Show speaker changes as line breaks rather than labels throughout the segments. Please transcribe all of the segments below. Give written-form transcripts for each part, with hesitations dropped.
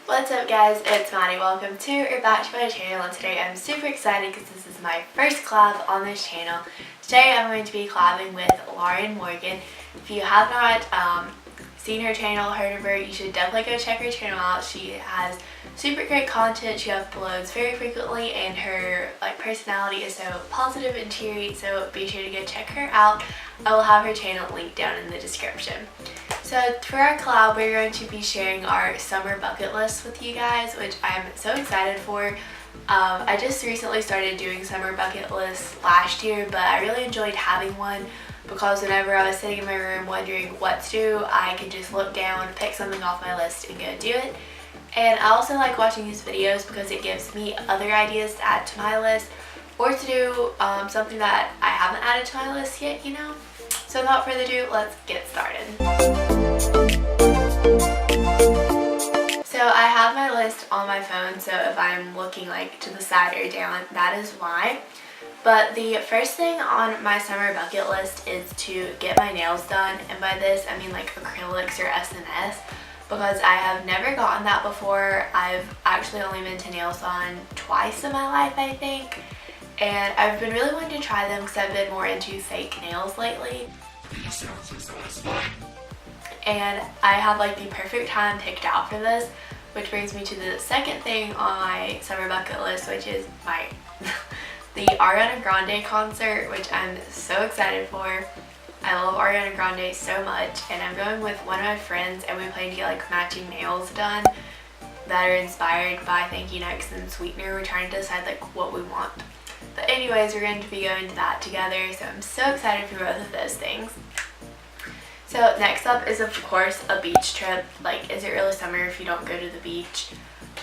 What's up guys, it's Maddie. Welcome to or back to my channel, and today I'm super excited because this is my first collab on this channel. Today I'm going to be collabing with Lauren Morgan. If you have not seen her channel, heard of her, you should definitely go check her channel out. She has super great content. She uploads very frequently and her personality is so positive and cheery, so be sure to go check her out. I will have her channel linked down in the description. So for our collab, we're going to be sharing our summer bucket list with you guys, which I'm so excited for. I just recently started doing summer bucket lists last year, but I really enjoyed having one because whenever I was sitting in my room wondering what to do, I could just look down, pick something off my list and go do it. And I also like watching these videos because it gives me other ideas to add to my list or to do something that I haven't added to my list yet, you know? So without further ado, let's get started. So I have my list on my phone, so if I'm looking to the side or down, that is why. But the first thing on my summer bucket list is to get my nails done, and by this I mean acrylics or SNS, because I have never gotten that before. I've actually only been to nail salon twice in my life, I think. And I've been really wanting to try them because I've been more into fake nails lately. And I have the perfect time picked out for this, which brings me to the second thing on my summer bucket list, which is the Ariana Grande concert, which I'm so excited for. I love Ariana Grande so much, and I'm going with one of my friends and we plan to get matching nails done that are inspired by Thank You Next and Sweetener. We're trying to decide what we want. But anyways, we're going to be going to that together, so I'm so excited for both of those things. So next up is of course a beach trip. Is it really summer if you don't go to the beach?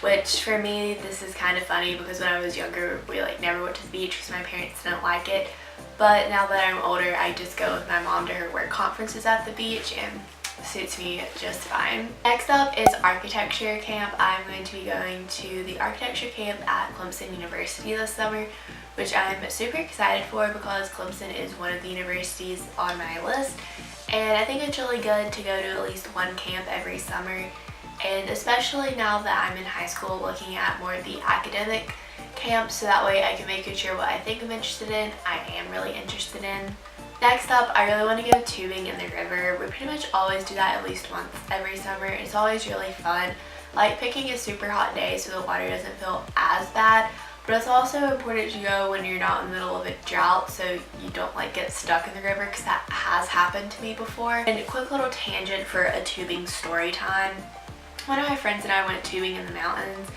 Which for me, this is kind of funny because when I was younger, we never went to the beach because my parents didn't like it. But now that I'm older, I just go with my mom to her work conferences at the beach, and suits me just fine. Next up is architecture camp. I'm going to be going to the architecture camp at Clemson University this summer, which I'm super excited for because Clemson is one of the universities on my list, and I think it's really good to go to at least one camp every summer, and especially now that I'm in high school, looking at more of the academic camps, so that way I can make sure what I think I'm interested in, I am really interested in. Next up, I really want to go tubing in the river. We pretty much always do that at least once every summer. It's always really fun. Picking a super hot day so the water doesn't feel as bad, but it's also important to go when you're not in the middle of a drought so you don't get stuck in the river, because that has happened to me before. And a quick little tangent for a tubing story time. One of my friends and I went tubing in the mountains,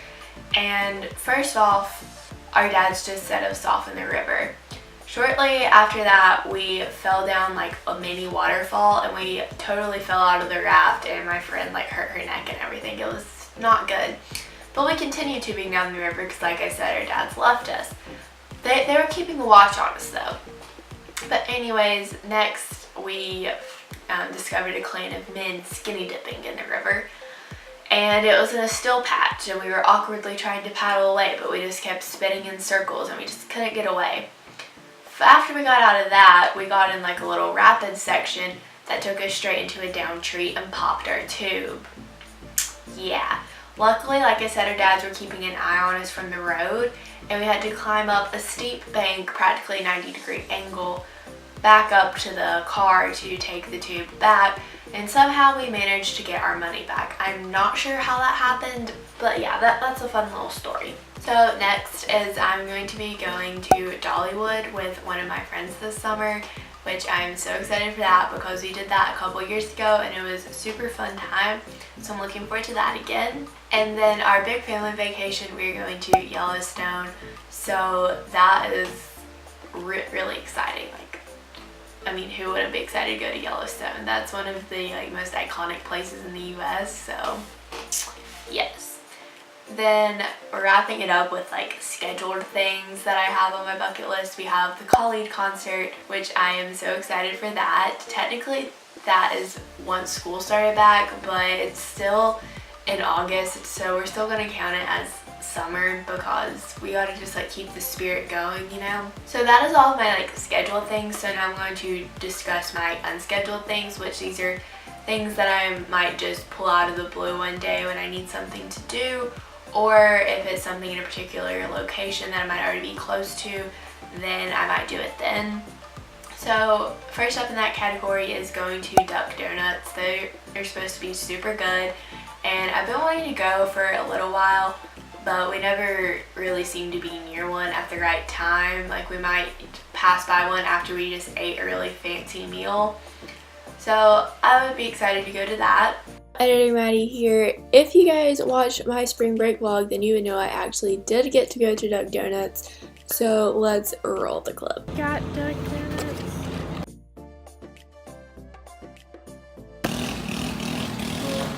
and first off, our dads just set us off in the river. Shortly after that, we fell down a mini waterfall, and we totally fell out of the raft, and my friend hurt her neck and everything. It was not good. But we continued tubing down the river because, like I said, our dads left us. They were keeping a watch on us though. But anyways, next we discovered a clan of men skinny dipping in the river. And it was in a still patch, and we were awkwardly trying to paddle away, but we just kept spinning in circles and we just couldn't get away. After we got out of that, we got in a little rapid section that took us straight into a down tree and popped our tube. Yeah. Luckily, like I said, our dads were keeping an eye on us from the road, and we had to climb up a steep bank, practically 90-degree angle, back up to the car to take the tube back, and somehow we managed to get our money back. I'm not sure how that happened, but yeah, that's a fun little story. So next is I'm going to be going to Dollywood with one of my friends this summer, which I'm so excited for that because we did that a couple years ago and it was a super fun time. So I'm looking forward to that again. And then our big family vacation, we're going to Yellowstone. So that is really exciting. I mean, who wouldn't be excited to go to Yellowstone? That's one of the most iconic places in the US, so yes. Then wrapping it up with scheduled things that I have on my bucket list, we have the Khalid concert, which I am so excited for that. Technically that is once school started back, but it's still in August, so we're still gonna count it as summer because we gotta just keep the spirit going, you know? So that is all of my scheduled things. So now I'm going to discuss my unscheduled things, which these are things that I might just pull out of the blue one day when I need something to do, or if it's something in a particular location that I might already be close to, then I might do it then. So first up in that category is going to Duck Donuts. They're supposed to be super good, and I've been wanting to go for a little while, but we never really seem to be near one at the right time. Like, we might pass by one after we just ate a really fancy meal. So I would be excited to go to that. Editing Maddie here. If you guys watched my spring break vlog, then you would know I actually did get to go to Duck Donuts. So let's roll the clip. Got Duck Donuts.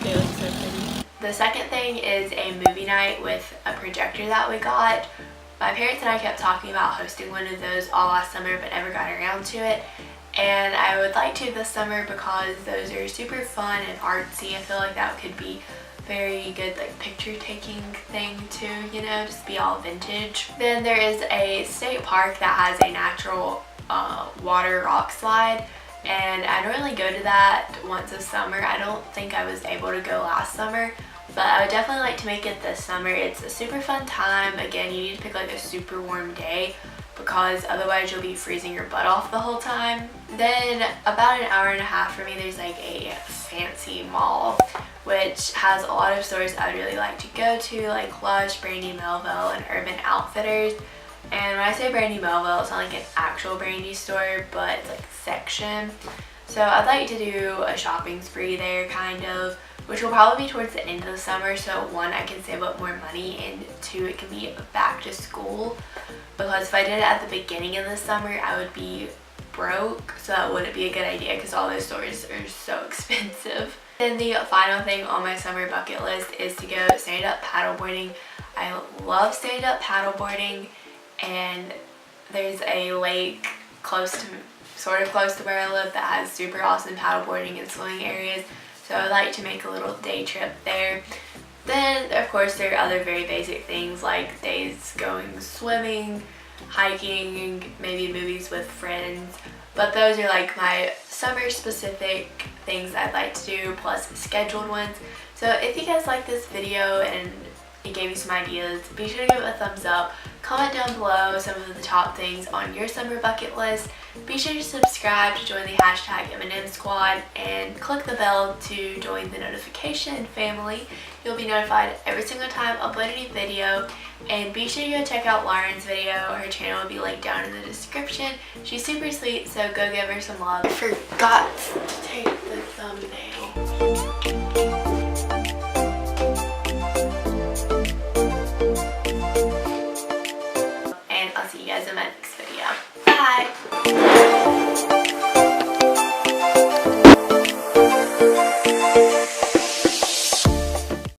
They look so pretty. The second thing is a movie night with a projector that we got. My parents and I kept talking about hosting one of those all last summer, but never got around to it. And I would like to this summer because those are super fun and artsy. I feel like that could be very good, like, picture taking thing too, you know, just be all vintage. Then there is a state park that has a natural water rock slide, and I normally go to that once a summer. I don't think I was able to go last summer, but I would definitely like to make it this summer. It's a super fun time. Again, you need to pick like a super warm day because otherwise you'll be freezing your butt off the whole time. Then about an hour and a half for me, there's like a fancy mall which has a lot of stores I'd really like to go to, like Lush, Brandy Melville, and Urban Outfitters. And when I say Brandy Melville, it's not like an actual brandy store, but it's like a section. So I'd like to do a shopping spree there, kind of, which will probably be towards the end of the summer. So one, I can save up more money, and two, it can be back to school. Because if I did it at the beginning of the summer, I would be broke, so that wouldn't be a good idea because all those stores are so expensive. Then the final thing on my summer bucket list is to go stand-up paddleboarding. I love stand-up paddleboarding, and there's a lake sort of close to where I live that has super awesome paddleboarding and swimming areas, so I'd like to make a little day trip there. Then of course there are other very basic things like days going swimming, hiking, maybe movies with friends, but those are like my summer specific things I'd like to do, plus scheduled ones. So if you guys like this video and it gave you some ideas, be sure to give it a thumbs up. Comment down below some of the top things on your summer bucket list. Be sure to subscribe to join the hashtag M&M squad, and click the bell to join the notification family. You'll be notified every single time I upload a new video. And be sure to go check out Lauren's video. Her channel will be linked down in the description. She's super sweet, so go give her some love. I forgot to take the thumbnail. And I'll see you guys in my next